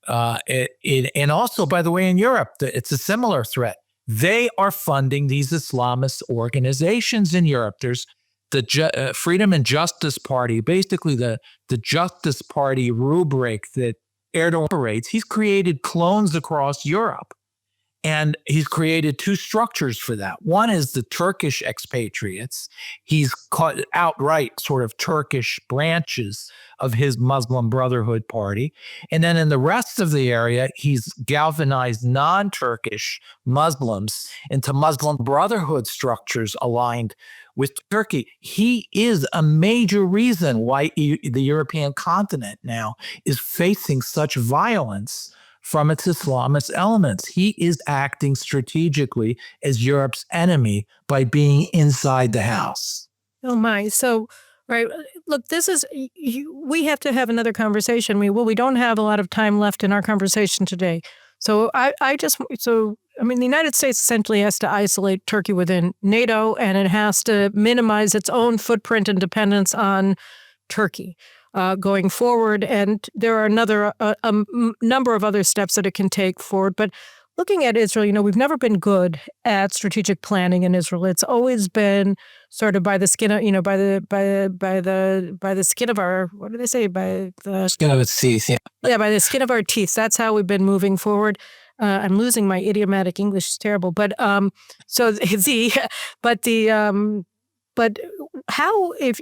And also, by the way, in Europe, it's a similar threat. They are funding these Islamist organizations in Europe. There's the Freedom and Justice Party, basically the Justice Party rubric that Erdogan operates. He's created clones across Europe, and he's created two structures for that. One is the Turkish expatriates. He's caught outright sort of Turkish branches of his Muslim Brotherhood party. And then in the rest of the area, he's galvanized non-Turkish Muslims into Muslim Brotherhood structures aligned with Turkey. He is a major reason why the European continent now is facing such violence from its Islamist elements. He is acting strategically as Europe's enemy by being inside the house. Oh my. So, right. Look, we have to have another conversation. We don't have a lot of time left in our conversation today. So I mean, the United States essentially has to isolate Turkey within NATO, and it has to minimize its own footprint and dependence on Turkey going forward. And there are a number of other steps that it can take forward. But looking at Israel, we've never been good at strategic planning in Israel. It's always been sort of by the skin of, by the skin of our, what do they say? By the skin of its teeth. Yeah. Yeah, by the skin of our teeth. That's how we've been moving forward. I'm losing my idiomatic English. It's terrible. But but how is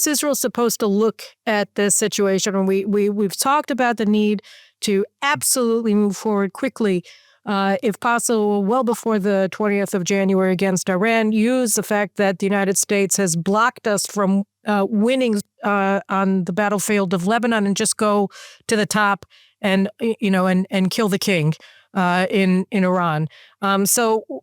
Israel supposed to look at this situation? And we've talked about the need to absolutely move forward quickly, if possible, well before the 20th of January against Iran. Use the fact that the United States has blocked us from winning on the battlefield of Lebanon, and just go to the top and kill the king in Iran. So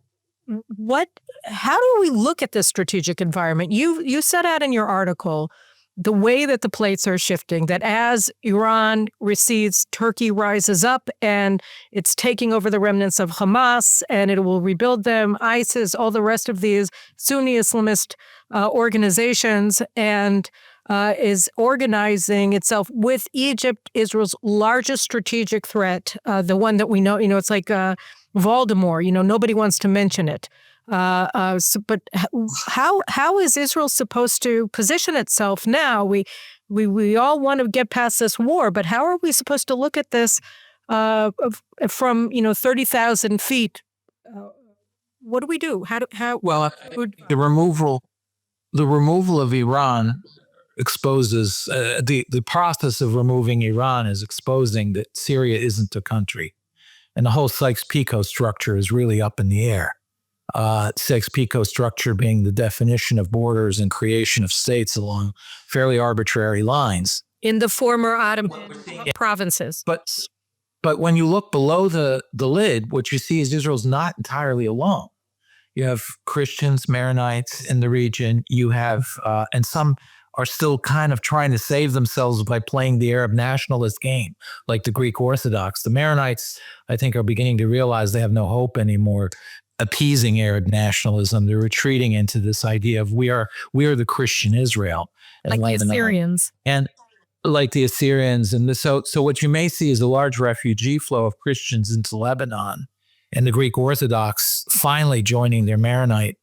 how do we look at this strategic environment? You set out in your article the way that the plates are shifting, that as Iran recedes, Turkey rises up and it's taking over the remnants of Hamas, and it will rebuild them, ISIS, all the rest of these Sunni Islamist organizations, and is organizing itself with Egypt, Israel's largest strategic threat, the one that we know, it's like Voldemort, nobody wants to mention it. But how is Israel supposed to position itself now? We all want to get past this war, but how are we supposed to look at this from 30,000 feet? What do we do? Well, the removal of Iran exposes the process of removing Iran is exposing that Syria isn't a country, and the whole Sykes-Picot structure is really up in the air. Sykes-Picot structure being the definition of borders and creation of states along fairly arbitrary lines in the former Ottoman provinces. But when you look below the lid, what you see is Israel's not entirely alone. You have Christians, Maronites in the region. You have, and some are still kind of trying to save themselves by playing the Arab nationalist game, like the Greek Orthodox. The Maronites, I think, are beginning to realize they have no hope anymore appeasing Arab nationalism. They're retreating into this idea of we are the Christian Israel. Like the Assyrians. And like the Assyrians. And so what you may see is a large refugee flow of Christians into Lebanon, and the Greek Orthodox finally joining their Maronite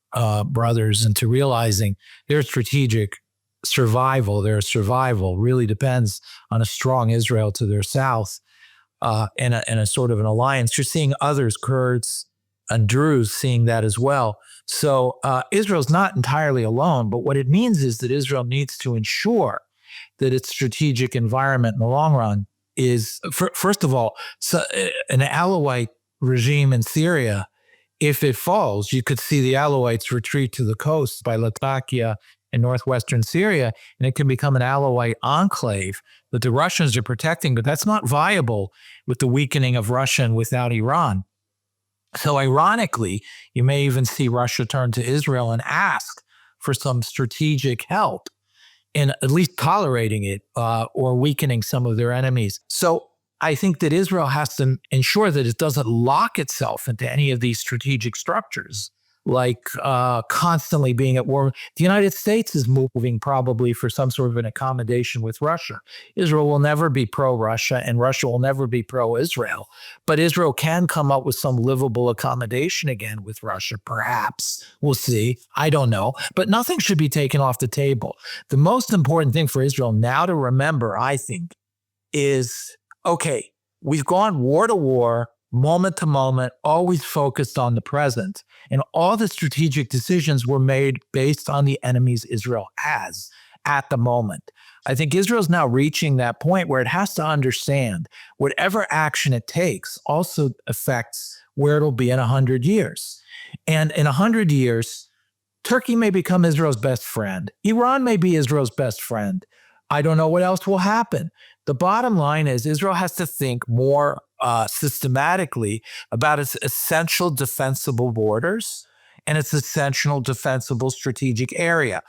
brothers into realizing their strategic survival really depends on a strong Israel to their south, and a sort of an alliance. You're seeing others, Kurds and Druze, seeing that as well. So Israel's not entirely alone, but what it means is that Israel needs to ensure that its strategic environment in the long run is, first of all, an Alawite regime in Syria. If it falls, you could see the Alawites retreat to the coast by Latakia in northwestern Syria, and it can become an Alawite enclave that the Russians are protecting, but that's not viable with the weakening of Russia and without Iran. So ironically, you may even see Russia turn to Israel and ask for some strategic help in at least tolerating it or weakening some of their enemies. So I think that Israel has to ensure that it doesn't lock itself into any of these strategic structures, like constantly being at war. The United States is moving probably for some sort of an accommodation with Russia. Israel will never be pro-Russia, and Russia will never be pro-Israel. But Israel can come up with some livable accommodation again with Russia, perhaps. We'll see. I don't know. But nothing should be taken off the table. The most important thing for Israel now to remember, I think, is, okay, we've gone war to war, moment to moment, always focused on the present. And all the strategic decisions were made based on the enemies Israel has at the moment. I think Israel's now reaching that point where it has to understand whatever action it takes also affects where it'll be in 100 years. And in 100 years, Turkey may become Israel's best friend. Iran may be Israel's best friend. I don't know what else will happen. The bottom line is Israel has to think more systematically about its essential defensible borders and its essential defensible strategic area.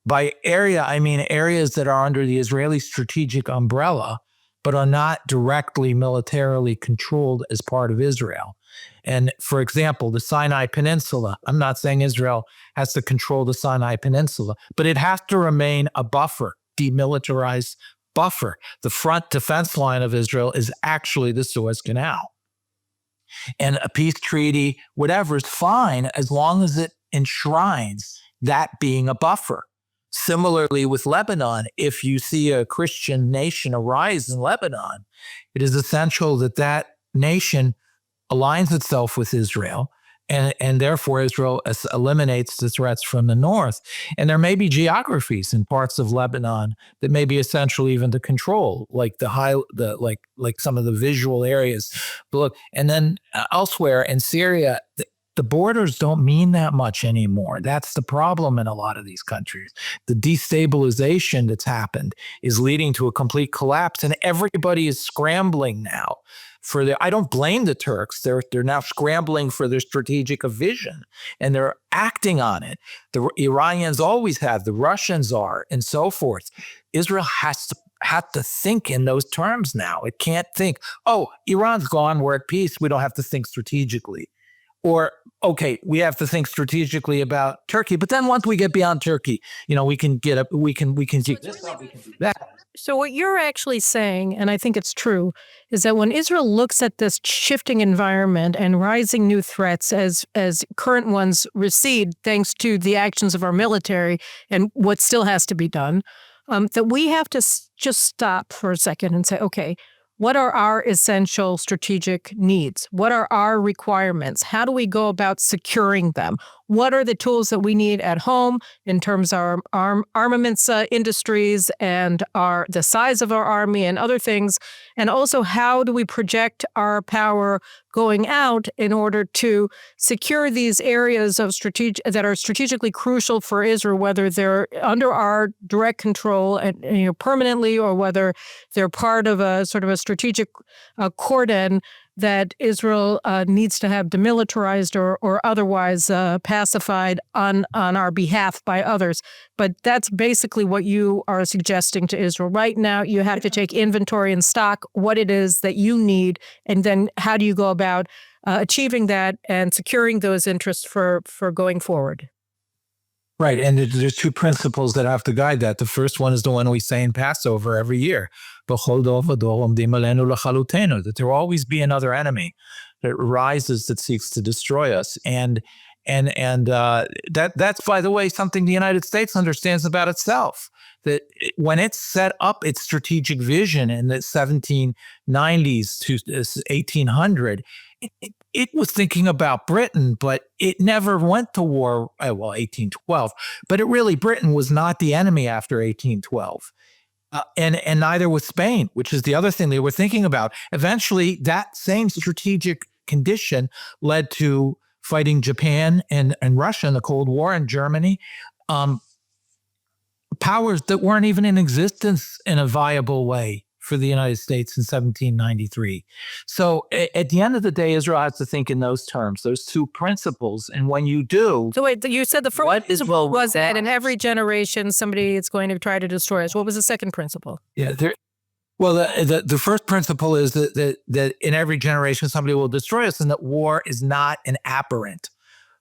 By area, I mean areas that are under the Israeli strategic umbrella, but are not directly militarily controlled as part of Israel. And for example, the Sinai Peninsula, I'm not saying Israel has to control the Sinai Peninsula, but it has to remain a buffer, demilitarized buffer. The front defense line of Israel is actually the Suez Canal. And a peace treaty, whatever, is fine as long as it enshrines that being a buffer. Similarly with Lebanon, if you see a Christian nation arise in Lebanon, it is essential that that nation aligns itself with Israel, and therefore Israel eliminates the threats from the north. And there may be geographies in parts of Lebanon that may be essential even to control, like like some of the visual areas. But look, and then elsewhere in Syria, the borders don't mean that much anymore. That's the problem in a lot of these countries. The destabilization that's happened is leading to a complete collapse, and everybody is scrambling now for I don't blame the Turks. They're now scrambling for their strategic vision, and they're acting on it. The Iranians always have, the Russians are, and so forth. Israel has to think in those terms now. It can't think, oh, Iran's gone, we're at peace, we don't have to think strategically. Or, okay, we have to think strategically about Turkey, but then once we get beyond Turkey, we can get up, we can do this, we can do that. So what you're actually saying, and I think it's true, is that when Israel looks at this shifting environment and rising new threats as current ones recede, thanks to the actions of our military and what still has to be done, that we have to just stop for a second and say, okay, what are our essential strategic needs? What are our requirements? How do we go about securing them? What are the tools that we need at home in terms of our armaments industries and the size of our army and other things? And also, how do we project our power going out in order to secure these areas of that are strategically crucial for Israel, whether they're under our direct control and permanently, or whether they're part of a sort of a strategic cordon that Israel needs to have demilitarized or otherwise pacified on our behalf by others. But that's basically what you are suggesting to Israel. Right now, you have to take inventory and stock what it is that you need, and then how do you go about achieving that and securing those interests for going forward? Right. And there's two principles that have to guide that. The first one is the one we say in Passover every year, that there will always be another enemy that rises that seeks to destroy us. And that's, by the way, something the United States understands about itself, that when it set up its strategic vision in the 1790s to 1800, it was thinking about Britain, but it never went to war. Well, 1812, but Britain was not the enemy after 1812. And neither was Spain, which is the other thing they were thinking about. Eventually, that same strategic condition led to fighting Japan and Russia in the Cold War, and Germany, powers that weren't even in existence in a viable way for the United States in 1793. So at the end of the day, Israel has to think in those terms, those two principles. And when you do... So wait, you said the first principle was that in every generation, somebody is going to try to destroy us. What was the second principle? Yeah, the first principle is that in every generation, somebody will destroy us, and that war is not an aberrant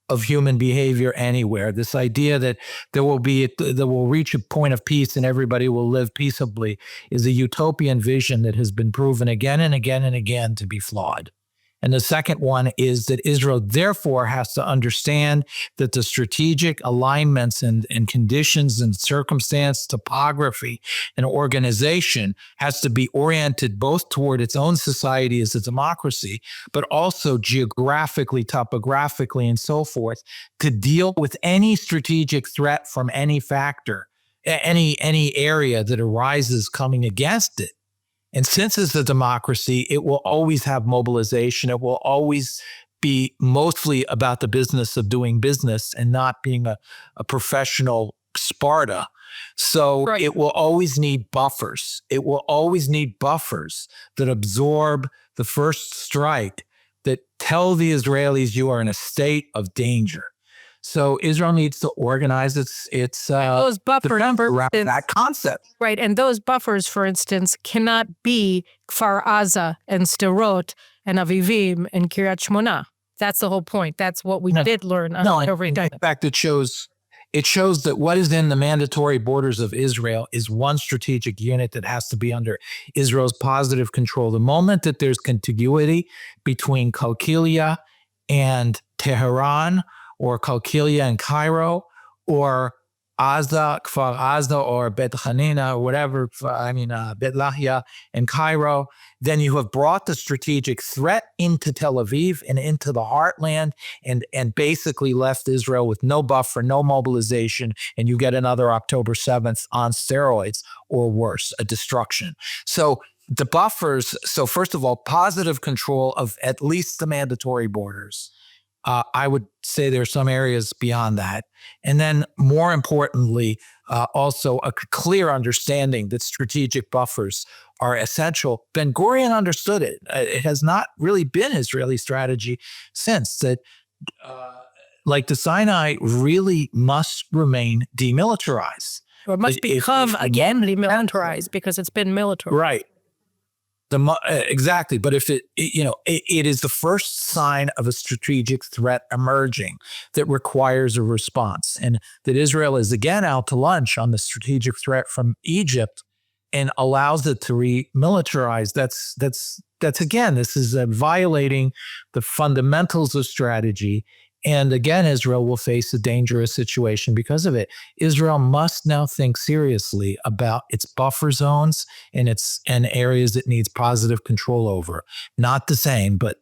of human behavior anywhere. This idea that there will reach a point of peace and everybody will live peaceably is a utopian vision that has been proven again and again and again to be flawed. And the second one is that Israel therefore has to understand that the strategic alignments and conditions and circumstance, topography, and organization has to be oriented both toward its own society as a democracy, but also geographically, topographically, and so forth, to deal with any strategic threat from any factor, any area that arises coming against it. And since it's a democracy, it will always have mobilization. It will always be mostly about the business of doing business and not being a professional Sparta. So right. It will always need buffers. It will always need buffers that absorb the first strike, that tell the Israelis you are in a state of danger. So Israel needs to organize its those buffers around that concept. Right. And those buffers, for instance, cannot be Kfar Aza and Sderot and Avivim and Kiryat Shmona. That's the whole point. That's what we did learn. In fact, it shows it shows that what is in the mandatory borders of Israel is one strategic unit that has to be under Israel's positive control. The moment that there's contiguity between Qalqilia and Tehran, or Qalqilia and Cairo, or Azda, Kfar Azda, or Bet Hanina, or whatever, Bet Lahia and Cairo, then you have brought the strategic threat into Tel Aviv and into the heartland, and basically left Israel with no buffer, no mobilization, and you get another October 7th on steroids, or worse, a destruction. So the buffers, so first of all, positive control of at least the mandatory borders. I would say there are some areas beyond that. And then more importantly, also a clear understanding that strategic buffers are essential. Ben-Gurion understood it. It has not really been Israeli strategy since that, like the Sinai really must remain demilitarized. Or must become again demilitarized because it's been militarized. Right. Exactly. But if it is the first sign of a strategic threat emerging that requires a response, and that Israel is again out to lunch on the strategic threat from Egypt and allows it to remilitarize. That's again, this is violating the fundamentals of strategy. And again, Israel will face a dangerous situation because of it. Israel must now think seriously about its buffer zones and areas it needs positive control over. Not the same, but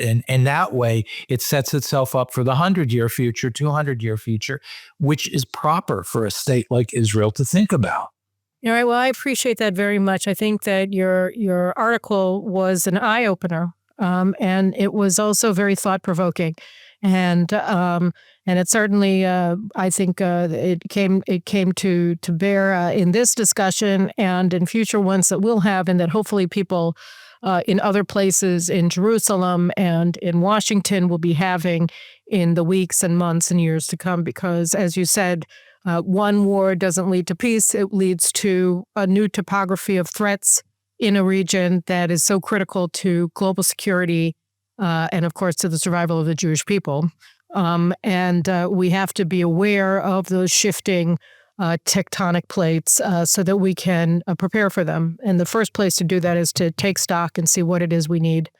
in that way, it sets itself up for the 100-year future, 200-year future, which is proper for a state like Israel to think about. All right. Well, I appreciate that very much. I think that your article was an eye-opener, and it was also very thought-provoking. And it certainly, I think, it came to bear in this discussion and in future ones that we'll have, and that hopefully people in other places in Jerusalem and in Washington will be having in the weeks and months and years to come. Because, as you said, one war doesn't lead to peace; it leads to a new topography of threats in a region that is so critical to global security. And of course, to the survival of the Jewish people. And we have to be aware of those shifting tectonic plates so that we can prepare for them. And the first place to do that is to take stock and see what it is we need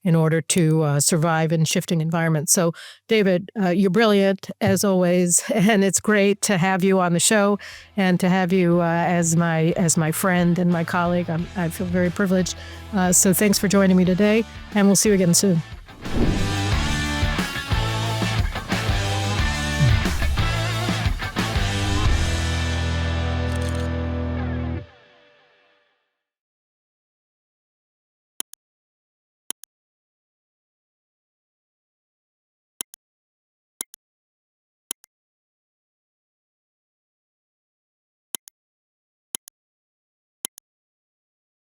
in order to survive in shifting environments. So, David, you're brilliant, as always, and it's great to have you on the show and to have you as my friend and my colleague. I feel very privileged. So thanks for joining me today, and we'll see you again soon.